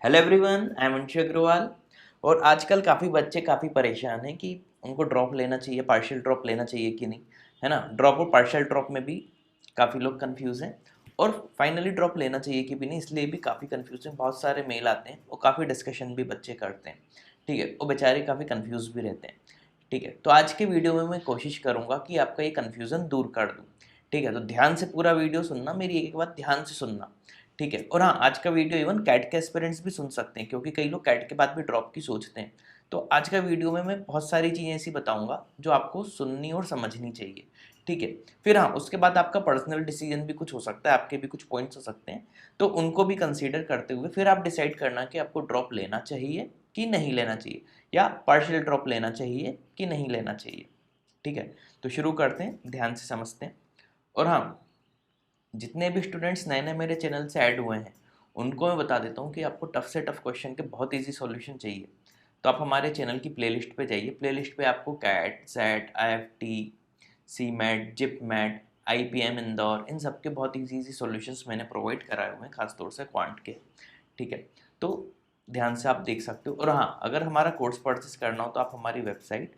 Hello everyone, I am Anshu Agrawal. और आजकल काफ़ी बच्चे काफ़ी परेशान हैं कि उनको ड्रॉप लेना चाहिए, पार्शियल ड्रॉप लेना चाहिए कि नहीं, है ना। ड्रॉप और पार्शियल ड्रॉप में भी काफ़ी लोग कंफ्यूज हैं और फाइनली ड्रॉप लेना चाहिए कि भी नहीं, इसलिए भी काफ़ी कंफ्यूज हैं। बहुत सारे मेल आते हैं और काफ़ी डिस्कशन भी बच्चे करते हैं, ठीक है। वो बेचारे काफ़ी कंफ्यूज भी रहते हैं, ठीक है। तो आज के वीडियो में मैं कोशिश करूँगा कि आपका ये कन्फ्यूज़न दूर कर दूँ, ठीक है। तो ध्यान से पूरा वीडियो सुनना, मेरी एक बात ध्यान से सुनना, ठीक है। और हाँ, आज का वीडियो इवन कैट के एस्पिरेंट्स भी सुन सकते हैं, क्योंकि कई लोग कैट के बाद भी ड्रॉप की सोचते हैं। तो आज का वीडियो में मैं बहुत सारी चीज़ें ऐसी बताऊंगा जो आपको सुननी और समझनी चाहिए, ठीक है। फिर हाँ, उसके बाद आपका पर्सनल डिसीजन भी कुछ हो सकता है, आपके भी कुछ पॉइंट्स हो सकते हैं, तो उनको भी कंसीडर करते हुए फिर आप डिसाइड करना कि आपको ड्रॉप लेना चाहिए कि नहीं लेना चाहिए, या पार्शियल ड्रॉप लेना चाहिए कि नहीं लेना चाहिए, ठीक है। तो शुरू करते हैं, ध्यान से समझते हैं। और हाँ, जितने भी स्टूडेंट्स नए नए मेरे चैनल से ऐड हुए हैं उनको मैं बता देता हूँ कि आपको टफ से टफ क्वेश्चन के बहुत इजी सॉल्यूशन चाहिए, तो आप हमारे चैनल की प्लेलिस्ट पे जाइए। प्लेलिस्ट पे आपको CAT, SET, IFT, CMAT, JIPMAT, IPM Indore, इन सब के बहुत इजी इजी सॉल्यूशंस मैंने प्रोवाइड कराए हुए हैं, खासतौर से क्वांट के, ठीक है। तो ध्यान से आप देख सकते हो। और हाँ, अगर हमारा कोर्स परचेस करना हो तो आप हमारी वेबसाइट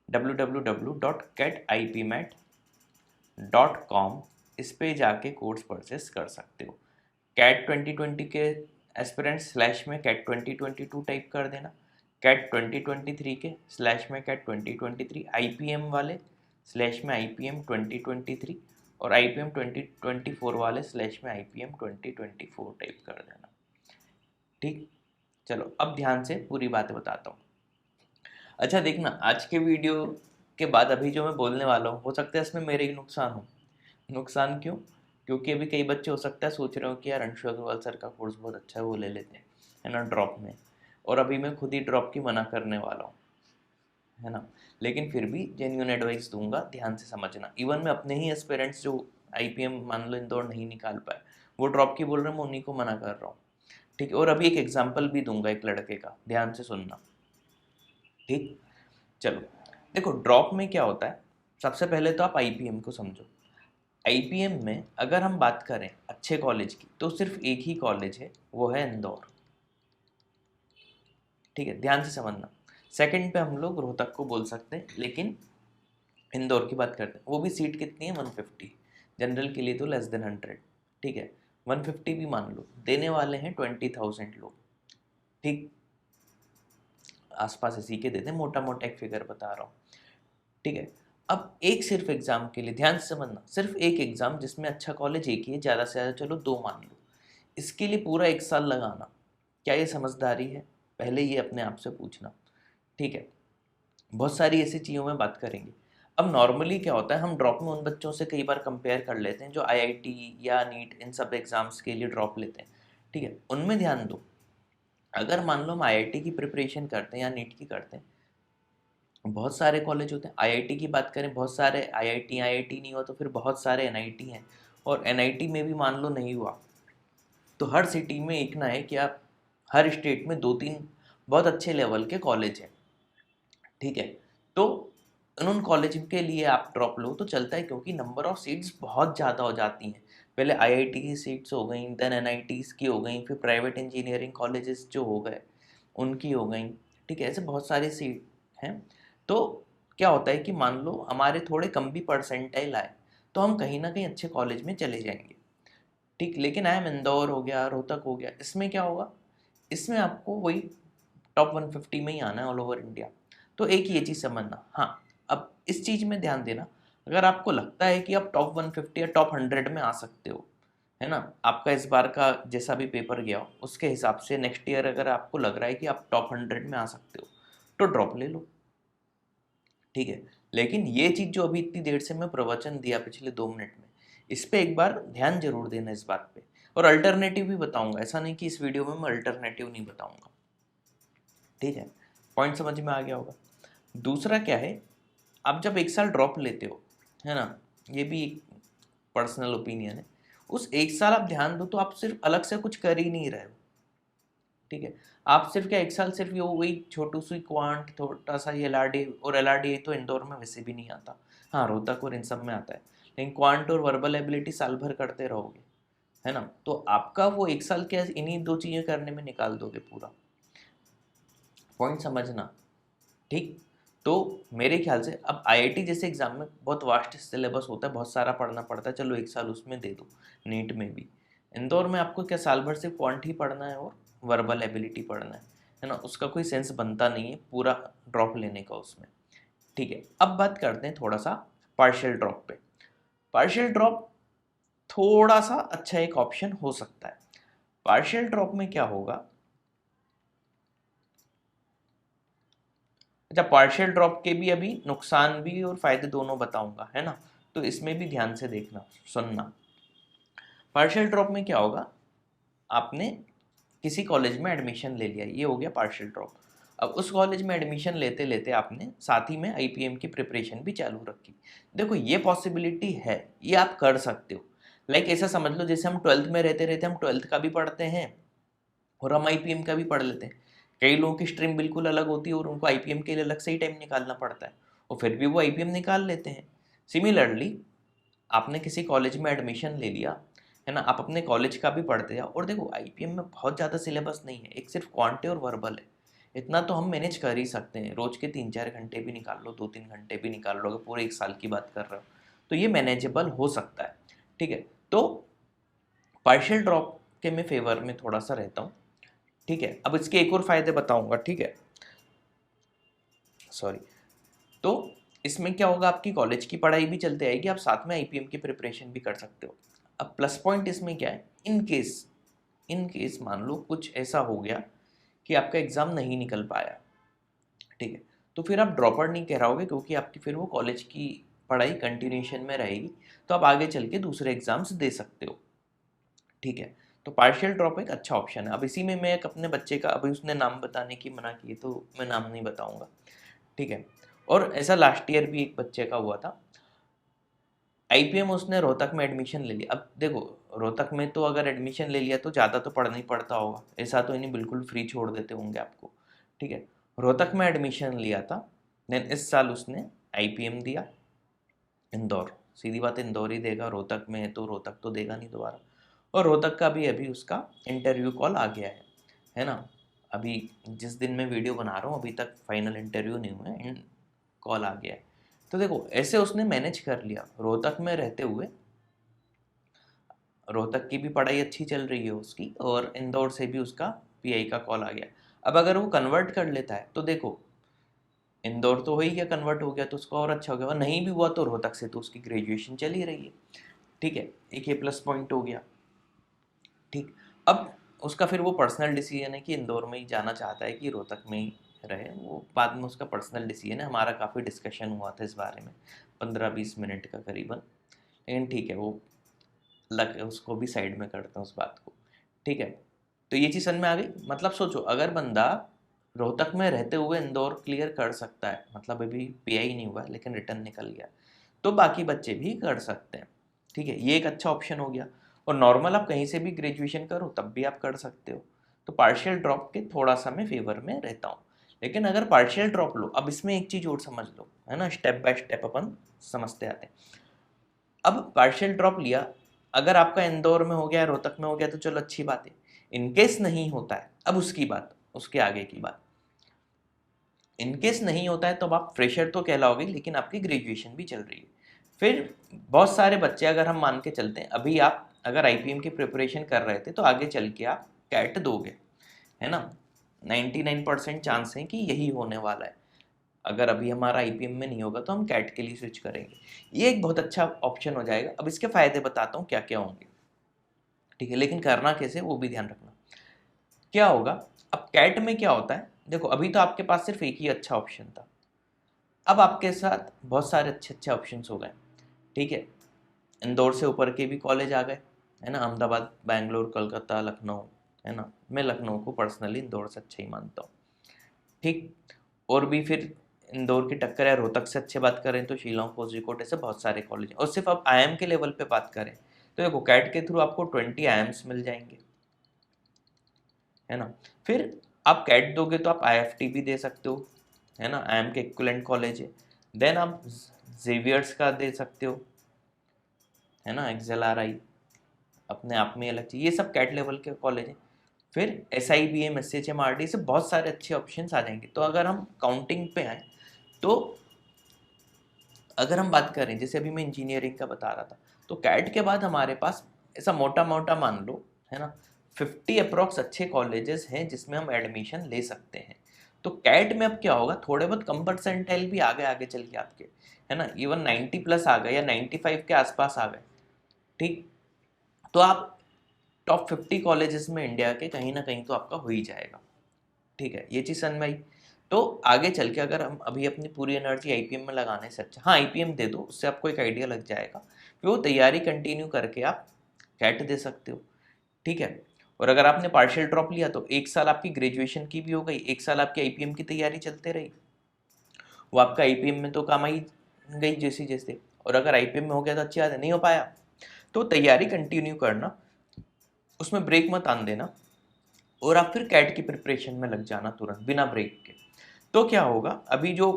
www.catipmat.com, इस पे जाके कोर्स परचेस कर सकते हो। कैट 2020 के एस्पिरेंट स्लैश में कैट 2022 टाइप कर देना, कैट 2023 के स्लैश में कैट 2023, आईपीएम वाले स्लैश में आईपीएम 2023, और आईपीएम 2024 वाले स्लैश में आईपीएम 2024 टाइप कर देना, ठीक। चलो अब ध्यान से पूरी बातें बताता हूँ। अच्छा देखना, आज के वीडियो के बाद अभी जो मैं बोलने वाला हूँ, हो सकता है इसमें मेरे ही नुकसान हो। नुकसान क्यों? क्योंकि अभी कई बच्चे हो सकता है सोच रहे हो कि यार अंशु अग्रवाल सर का कोर्स बहुत अच्छा है, वो ले लेते हैं, है ना, ड्रॉप में। और अभी मैं खुद ही ड्रॉप की मना करने वाला हूँ, है ना। लेकिन फिर भी जेन्यून एडवाइस दूंगा, ध्यान से समझना। इवन मैं अपने ही एस्पिरेंट्स जो आईपीएम मान लो इंदौर नहीं निकाल पाए, वो ड्रॉप की बोल रहे हैं, मैं उन्हीं को मना कर रहा हूँ, ठीक है। और अभी एक एग्जाम्पल भी दूंगा एक लड़के का, ध्यान से सुनना, ठीक। चलो देखो, ड्रॉप में क्या होता है। सबसे पहले तो आप आईपीएम को समझो। आईपीएम में अगर हम बात करें अच्छे कॉलेज की, तो सिर्फ एक ही कॉलेज है, वो है इंदौर, ठीक है। ध्यान से समझना। सेकंड पे हम लोग रोहतक को बोल सकते हैं, लेकिन इंदौर की बात करते हैं, वो भी सीट कितनी है, 150। जनरल के लिए तो लेस देन 100, ठीक है। 150 भी मान लो, देने वाले हैं 20,000 लोग, ठीक। आसपास इसी के देते हैं, मोटा मोटा एक फिगर बता रहा हूँ, ठीक है। अब एक सिर्फ एग्जाम के लिए ध्यान से समझना, सिर्फ एक एग्जाम जिसमें अच्छा कॉलेज एक ही है, ज़्यादा से ज़्यादा चलो दो मान लो, इसके लिए पूरा एक साल लगाना, क्या ये समझदारी है? पहले ये अपने आप से पूछना, ठीक है। बहुत सारी ऐसी चीज़ों में बात करेंगे। अब नॉर्मली क्या होता है, हम ड्रॉप में उन बच्चों से कई बार कंपेयर कर लेते हैं जो आईआईटी या नीट इन सब एग्ज़ाम्स के लिए ड्रॉप लेते हैं, ठीक है। उनमें ध्यान दो, अगर मान लो हम आईआईटी की प्रिपरेशन करते हैं या नीट की करते हैं, बहुत सारे कॉलेज होते हैं। आईआईटी की बात करें, बहुत सारे आईआईटी, आईआईटी नहीं हुआ तो फिर बहुत सारे एनआईटी हैं, और एनआईटी में भी मान लो नहीं हुआ तो हर सिटी में एक ना है कि आप, हर स्टेट में दो तीन बहुत अच्छे लेवल के कॉलेज हैं, ठीक है। तो उन कॉलेज के लिए आप ड्रॉप लो तो चलता है, क्योंकि नंबर ऑफ सीट्स बहुत ज़्यादा हो जाती हैं। पहले आईआईटी की सीट्स हो गई, देन एनआईटीज़ की हो गई, फिर प्राइवेट इंजीनियरिंग कॉलेजेस जो हो गए उनकी हो गई, ठीक है। ऐसे बहुत सारी सीट हैं। तो क्या होता है कि मान लो हमारे थोड़े कम भी परसेंटाइल आए तो हम कहीं ना कहीं अच्छे कॉलेज में चले जाएंगे, ठीक। लेकिन आई एम इंदौर हो गया, रोहतक हो गया, इसमें क्या होगा, इसमें आपको वही टॉप 150 में ही आना है ऑल ओवर इंडिया। तो एक ये चीज़ समझना। हाँ, अब इस चीज़ में ध्यान देना, अगर आपको लगता है कि आप टॉप 150 या टॉप 100 में आ सकते हो, है ना, आपका इस बार का जैसा भी पेपर गया हो उसके हिसाब से नेक्स्ट ईयर अगर आपको लग रहा है कि आप टॉप 100 में आ सकते हो, तो ड्रॉप ले लो, ठीक है। लेकिन ये चीज़ जो अभी इतनी देर से मैं प्रवचन दिया पिछले 2 मिनट में, इस पे एक बार ध्यान जरूर देना इस बात पे। और अल्टरनेटिव भी बताऊंगा, ऐसा नहीं कि इस वीडियो में मैं अल्टरनेटिव नहीं बताऊंगा, ठीक है। पॉइंट समझ में आ गया होगा। दूसरा क्या है, आप जब एक साल ड्रॉप लेते हो, है ना, ये भी एक पर्सनल ओपिनियन है, उस एक साल आप ध्यान दो तो आप सिर्फ अलग से कुछ कर ही नहीं रहे हो, ठीक है। आप सिर्फ क्या एक साल सिर्फ ये वही छोटू सी क्वांट, छोटा सा ये एलआरडी, और एलआरडी तो इंदौर में वैसे भी नहीं आता, हाँ रोहतक और इन सब में आता है, लेकिन क्वांट और वर्बल एबिलिटी साल भर करते रहोगे, है ना। तो आपका वो 1 साल क्या इन्हीं 2 चीज़ें करने में निकाल दोगे पूरा। पॉइंट समझना, ठीक। तो मेरे ख्याल से अब आईआईटी जैसे एग्जाम में बहुत वास्ट सिलेबस होता है, बहुत सारा पढ़ना पड़ता है, चलो 1 साल उसमें दे दो। नीट में भी, इंदौर में आपको क्या साल भर सिर्फ क्वांट ही पढ़ना है और वर्बल एबिलिटी पढ़ना है ना, उसका कोई सेंस बनता नहीं है पूरा ड्रॉप लेने का उसमें। ठीक है, अब बात करते हैं थोड़ा सा पार्शियल ड्रॉप पे। पार्शियल ड्रॉप थोड़ा सा अच्छा एक ऑप्शन हो सकता है। पार्शियल ड्रॉप में क्या होगा, अच्छा पार्शियल ड्रॉप के भी अभी नुकसान भी और फायदे दोनों बताऊंगा, है ना, तो इसमें भी ध्यान से देखना सुनना। पार्शियल ड्रॉप में क्या होगा, आपने किसी कॉलेज में एडमिशन ले लिया, ये हो गया पार्शियल ड्रॉप। अब उस कॉलेज में एडमिशन लेते लेते आपने साथ ही में आईपीएम की प्रिपरेशन भी चालू रखी। देखो ये पॉसिबिलिटी है, ये आप कर सकते हो। लाइक ऐसा समझ लो जैसे हम 12th में रहते रहते हम 12th का भी पढ़ते हैं और हम आईपीएम का भी पढ़ लेते हैं। कई लोगों की स्ट्रीम बिल्कुल अलग होती है और उनको आईपीएम के लिए अलग से ही टाइम निकालना पड़ता है, और फिर भी वो आईपीएम निकाल लेते हैं। सिमिलरली आपने किसी कॉलेज में एडमिशन ले लिया, है ना, आप अपने कॉलेज का भी पढ़ते जाओ, और देखो आईपीएम में बहुत ज़्यादा सिलेबस नहीं है, एक सिर्फ क्वांटे और वर्बल है। इतना तो हम मैनेज कर ही सकते हैं, रोज के 3-4 घंटे भी निकाल लो, 2-3 घंटे भी निकाल लो, अगर पूरे 1 साल की बात कर रहे हो तो ये मैनेजेबल हो सकता है। ठीक है, तो पार्शियल ड्रॉप के मैं फेवर में थोड़ा सा रहता हूँ। ठीक है, अब इसके एक और फायदे बताऊंगा, ठीक है, सॉरी। तो इसमें क्या होगा, आपकी कॉलेज की पढ़ाई भी चलते आएगी, आप साथ में आईपीएम की प्रिपरेशन भी कर सकते हो। अब प्लस पॉइंट इसमें क्या है, इन केस मान लो कुछ ऐसा हो गया कि आपका एग्ज़ाम नहीं निकल पाया, ठीक है, तो फिर आप ड्रॉप आउट नहीं कहराओगे, क्योंकि आपकी फिर वो कॉलेज की पढ़ाई कंटिन्यूशन में रहेगी, तो आप आगे चल के दूसरे एग्ज़ाम्स दे सकते हो। ठीक है, तो पार्शियल ड्रॉप एक अच्छा ऑप्शन है। अब इसी में मैं एक अपने बच्चे का, अभी उसने नाम बताने की मना की तो मैं नाम नहीं बताऊंगा, ठीक है। और ऐसा लास्ट ईयर भी एक बच्चे का हुआ था, आईपीएम उसने रोहतक में एडमिशन ले लिया। अब देखो रोहतक में तो अगर एडमिशन ले लिया तो ज़्यादा तो पढ़ना ही पड़ता होगा, ऐसा तो इन्हें बिल्कुल फ्री छोड़ देते होंगे आपको, ठीक है। रोहतक में एडमिशन लिया था, देन इस साल उसने आईपीएम दिया इंदौर, सीधी बात इंदौर ही देगा, रोहतक में है तो रोहतक तो देगा नहीं दोबारा। और रोहतक का भी अभी उसका इंटरव्यू कॉल आ गया है ना। अभी जिस दिन मैं वीडियो बना रहा हूँ अभी तक फाइनल इंटरव्यू नहीं हुआ है, कॉल आ गया है। तो देखो ऐसे उसने मैनेज कर लिया, रोहतक में रहते हुए रोहतक की भी पढ़ाई अच्छी चल रही है उसकी, और इंदौर से भी उसका पीआई का कॉल आ गया। अब अगर वो कन्वर्ट कर लेता है तो देखो इंदौर तो हो ही गया, कन्वर्ट हो गया तो उसका और अच्छा हो गया, और नहीं भी हुआ तो रोहतक से तो उसकी ग्रेजुएशन चल ही रही है। ठीक है, एक ये प्लस पॉइंट हो गया। ठीक, अब उसका फिर वो पर्सनल डिसीजन है कि इंदौर में ही जाना चाहता है कि रोहतक में ही रहे, वो बाद में उसका पर्सनल डिसीजन है। हमारा काफ़ी डिस्कशन हुआ था इस बारे में, 15-20 मिनट का करीबन, लेकिन ठीक है वो लग उसको भी साइड में करता हूँ उस बात को। ठीक है, तो ये चीज़ समझ में आ गई। मतलब सोचो अगर बंदा रोहतक में रहते हुए इंदौर क्लियर कर सकता है, मतलब अभी पीआई नहीं हुआ लेकिन रिटर्न निकल गया, तो बाकी बच्चे भी कर सकते हैं। ठीक है, ये एक अच्छा ऑप्शन हो गया। और नॉर्मल आप कहीं से भी ग्रेजुएशन करो तब भी आप कर सकते हो। तो पार्शियल ड्रॉप के थोड़ा सा मैं फेवर में रहता हूँ। लेकिन अगर पार्शियल ड्रॉप लो, अब इसमें एक चीज़ और समझ लो, है ना, स्टेप बाय स्टेप अपन समझते आते हैं। अब पार्शियल ड्रॉप लिया, अगर आपका इंदौर में हो गया रोहतक में हो गया तो चलो अच्छी बात है। इनकेस नहीं होता है, अब उसकी बात, उसके आगे की बात, इनकेस नहीं होता है तो अब आप फ्रेशर तो कहलाओगे लेकिन आपकी ग्रेजुएशन भी चल रही है। फिर बहुत सारे बच्चे, अगर हम मान के चलते हैं अभी आप अगर आईपीएम की प्रिपरेशन कर रहे थे तो आगे चल के आप कैट दोगे, है ना, 99% चांस है कि यही होने वाला है। अगर अभी हमारा आईपीएम में नहीं होगा तो हम कैट के लिए स्विच करेंगे, ये एक बहुत अच्छा ऑप्शन हो जाएगा। अब इसके फायदे बताता हूँ क्या क्या होंगे, ठीक है, लेकिन करना कैसे वो भी ध्यान रखना। क्या होगा, अब कैट में क्या होता है, देखो अभी तो आपके पास सिर्फ एक ही अच्छा ऑप्शन था, अब आपके साथ बहुत सारे अच्छे अच्छे ऑप्शन हो गए। ठीक है, इंदौर से ऊपर के भी कॉलेज आ गए, है ना, अहमदाबाद, बैंगलोर, कोलकाता, लखनऊ, है ना, मैं लखनऊ को पर्सनली इंदौर से अच्छा ही मानता हूँ। ठीक, और भी फिर इंदौर की टक्कर है, रोहतक से अच्छे बात करें तो शिलोंग, कोझिकोड, ऐसे बहुत सारे कॉलेज हैं। और सिर्फ आप आईएम के लेवल पे बात करें तो देखो कैट के थ्रू आपको 20 आईएम्स मिल जाएंगे, है ना। फिर आप कैट दोगे तो आप आईएफटी भी दे सकते हो, है ना, आईएम के इक्विवेलेंट कॉलेज है। देन आप जेवियर्स का दे सकते हो, है ना, एक्सएलआरआई, अपने आप में अलग चीज़, ये सब कैट लेवल के कॉलेज हैं। फिर SIBM SHMRD से बहुत सारे अच्छे ऑप्शंस आ जाएंगे। तो अगर हम काउंटिंग पे आए तो अगर हम बात करें, जैसे अभी मैं इंजीनियरिंग का बता रहा था, तो कैट के बाद हमारे पास ऐसा मोटा मोटा मान लो, है ना, 50 अप्रॉक्स अच्छे कॉलेजेस हैं जिसमें हम एडमिशन ले सकते हैं। तो कैट में अब क्या होगा, थोड़े बहुत कम परसेंटाइल भी आगे आगे चल के आपके, है ना, इवन 90 प्लस आ गए या 95 के आसपास आ गए, ठीक, तो आप टॉप 50 कॉलेजेस में इंडिया के कहीं ना कहीं तो आपका हो ही जाएगा। ठीक है, ये चीज़ समझ में आई। तो आगे चल के अगर हम अभी अपनी पूरी एनर्जी IPM में लगाने से अच्छा, हाँ IPM दे दो, उससे आपको एक आइडिया लग जाएगा, फिर वो तैयारी कंटिन्यू करके आप कैट दे सकते हो। ठीक है, और अगर आपने पार्शियल ड्रॉप लिया तो एक साल आपकी ग्रेजुएशन की भी हो गई, एक साल आपकी IPM की तैयारी चलते रही, वो आपका IPM में तो काम आई गई जैसे जैसे। और अगर IPM में हो गया तो अच्छी बात है, नहीं हो पाया तो तैयारी कंटिन्यू करना, उसमें ब्रेक मत आन देना, और आप फिर कैट की प्रिपरेशन में लग जाना तुरंत बिना ब्रेक के। तो क्या होगा, अभी जो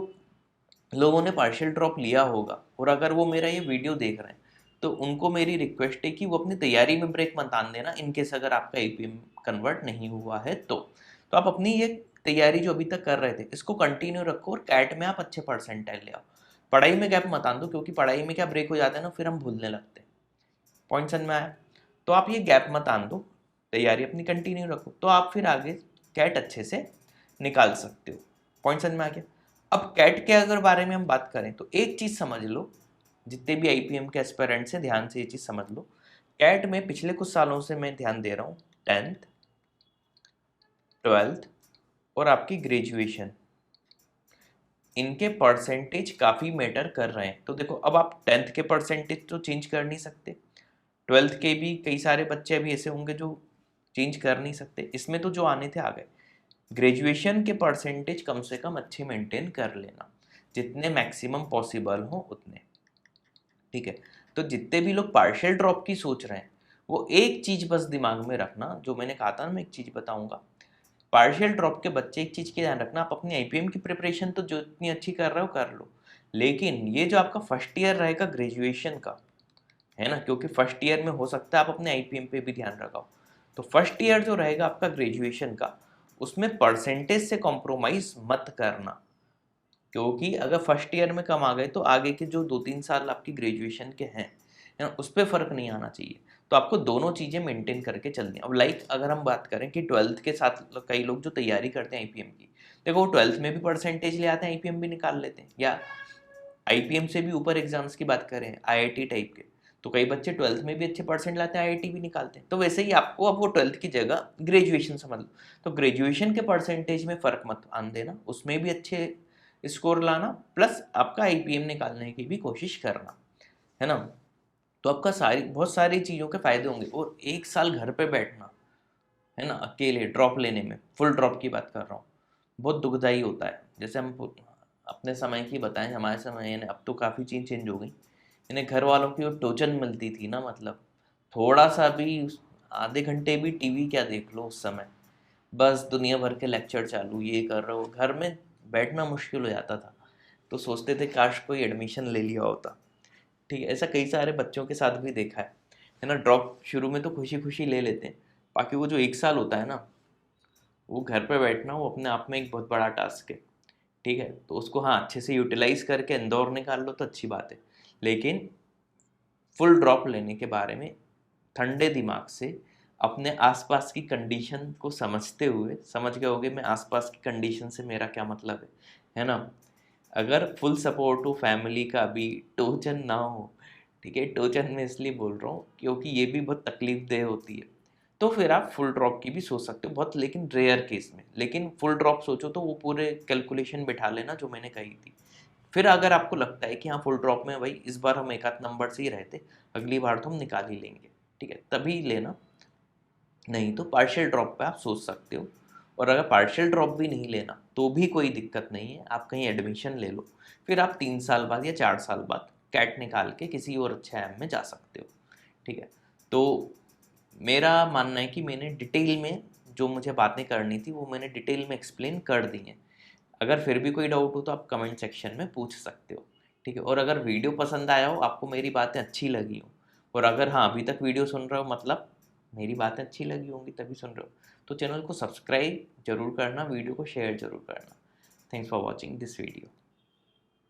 लोगों ने पार्शियल ड्रॉप लिया होगा और अगर वो मेरा ये वीडियो देख रहे हैं, तो उनको मेरी रिक्वेस्ट है कि वो अपनी तैयारी में ब्रेक मत आन देना, इनकेस अगर आपका IPM कन्वर्ट नहीं हुआ है तो आप अपनी ये तैयारी जो अभी तक कर रहे थे इसको कंटिन्यू रखो, और कैट में आप अच्छे परसेंटाइल ले आओ। पढ़ाई में गैप मत आन दो, क्योंकि पढ़ाई में क्या ब्रेक हो जाता है ना, फिर हम भूलने लगते हैं। पॉइंट समझ में आया? तो आप ये गैप मत आन दो, तैयारी अपनी कंटिन्यू रखो, तो आप फिर आगे कैट अच्छे से निकाल सकते हो। पॉइंट समझ में आ गया? अब कैट के अगर बारे में हम बात करें तो एक चीज़ समझ लो, जितने भी IPM के एस्पिरेंट्स हैं ध्यान से ये चीज़ समझ लो, कैट में पिछले कुछ सालों से मैं ध्यान दे रहा हूँ, 10th 12th और आपकी ग्रेजुएशन, इनके परसेंटेज काफ़ी मैटर कर रहे हैं। तो देखो, अब आप 10th के परसेंटेज तो चेंज कर नहीं सकते, 12th के भी कई सारे बच्चे अभी ऐसे होंगे जो चेंज कर नहीं सकते, इसमें तो जो आने थे आ गए। ग्रेजुएशन के परसेंटेज कम से कम अच्छे मेंटेन कर लेना, जितने मैक्सिमम पॉसिबल हो उतने। ठीक है, तो जितने भी लोग पार्शियल ड्रॉप की सोच रहे हैं, वो एक चीज़ बस दिमाग में रखना, जो मैंने कहा था ना, मैं एक चीज़ बताऊंगा। पार्शियल ड्रॉप के बच्चे एक चीज़ की ध्यान रखना, आप अपनी IPM की प्रिपरेशन तो जो इतनी अच्छी कर रहे हो कर लो, लेकिन ये जो आपका फर्स्ट ईयर रहेगा ग्रेजुएशन का, है ना, क्योंकि फर्स्ट ईयर में हो सकता है आप अपने IPM पे भी ध्यान रखाओ, तो फर्स्ट ईयर जो रहेगा आपका ग्रेजुएशन का, उसमें परसेंटेज से कॉम्प्रोमाइज़ मत करना, क्योंकि अगर फर्स्ट ईयर में कम आ गए तो आगे के जो 2-3 साल आपकी ग्रेजुएशन के हैं, है ना, उस पर फ़र्क नहीं आना चाहिए। तो आपको दोनों चीज़ें मेंटेन करके चलनी है। अब लाइक अगर हम बात करें कि 12th के साथ कई लोग जो तैयारी करते हैं IPM की, देखो वो 12th में भी परसेंटेज ले आते हैं, IPM भी निकाल लेते हैं, या IPM से भी ऊपर एग्जाम्स की बात करें IIT टाइप के, तो कई बच्चे 12th में भी अच्छे परसेंट लाते हैं, IIT भी निकालते हैं। तो वैसे ही आपको अब वो 12th की जगह ग्रेजुएशन समझ लो, तो ग्रेजुएशन के परसेंटेज में फ़र्क मत आन देना, उसमें भी अच्छे स्कोर लाना, प्लस आपका IPM निकालने की भी कोशिश करना, है ना। तो आपका बहुत सारी चीज़ों के फ़ायदे होंगे। और एक साल घर पे बैठना, है ना, अकेले ड्रॉप लेने में, फुल ड्रॉप की बात कर रहा हूँ, बहुत दुखदाई होता है। जैसे हम अपने समय की बताएं, हमारे समय यानी अब तो काफ़ी चीज़ चेंज हो गई, इन्हें घर वालों की वो टोचन मिलती थी ना, मतलब थोड़ा सा भी, आधे घंटे भी टीवी क्या देख लो उस समय, बस दुनिया भर के लेक्चर चालू, ये कर रहे हो, घर में बैठना मुश्किल हो जाता था। तो सोचते थे काश कोई एडमिशन ले लिया होता। ठीक है, ऐसा कई सारे बच्चों के साथ भी देखा है ना। ड्रॉप शुरू में तो खुशी खुशी ले लेते हैं, बाकी वो जो एक साल होता है ना, वो घर पे बैठना, वो अपने आप में एक बहुत बड़ा टास्क है। ठीक है, तो उसको हाँ अच्छे से यूटिलाइज करके इंदौर निकाल लो तो अच्छी बात है, लेकिन फुल ड्रॉप लेने के बारे में ठंडे दिमाग से, अपने आसपास की कंडीशन को समझते हुए, समझ गए होगे मैं आसपास की कंडीशन से मेरा क्या मतलब है ना। अगर फुल सपोर्ट हो फैमिली का भी, टोचन ना हो, ठीक है, टोचन में इसलिए बोल रहा हूँ क्योंकि ये भी बहुत तकलीफ देह होती है, तो फिर आप फुल ड्रॉप की भी सोच सकते हो, बहुत लेकिन रेयर केस में। लेकिन फुल ड्रॉप सोचो तो वो पूरे कैलकुलेशन बिठा लेना जो मैंने कही थी। फिर अगर आपको लगता है कि हाँ फुल ड्रॉप में भाई इस बार हम एक आध नंबर से ही रहते, अगली बार तो हम निकाल ही लेंगे, ठीक है, तभी लेना, नहीं तो पार्शियल ड्रॉप पे आप सोच सकते हो। और अगर पार्शियल ड्रॉप भी नहीं लेना तो भी कोई दिक्कत नहीं है, आप कहीं एडमिशन ले लो, फिर आप 3 साल बाद या 4 साल बाद कैट निकाल के किसी और अच्छे ऐम में जा सकते हो। ठीक है, तो मेरा मानना है कि मैंने डिटेल में जो मुझे बातें करनी थी वो मैंने डिटेल में एक्सप्लेन कर दी हैं। अगर फिर भी कोई डाउट हो तो आप कमेंट सेक्शन में पूछ सकते हो। ठीक है, और अगर वीडियो पसंद आया हो, आपको मेरी बातें अच्छी लगी हो, और अगर हाँ अभी तक वीडियो सुन रहे हो मतलब मेरी बातें अच्छी लगी होंगी तभी सुन रहे हो, तो चैनल को सब्सक्राइब जरूर करना, वीडियो को शेयर जरूर करना। Thanks for watching this video.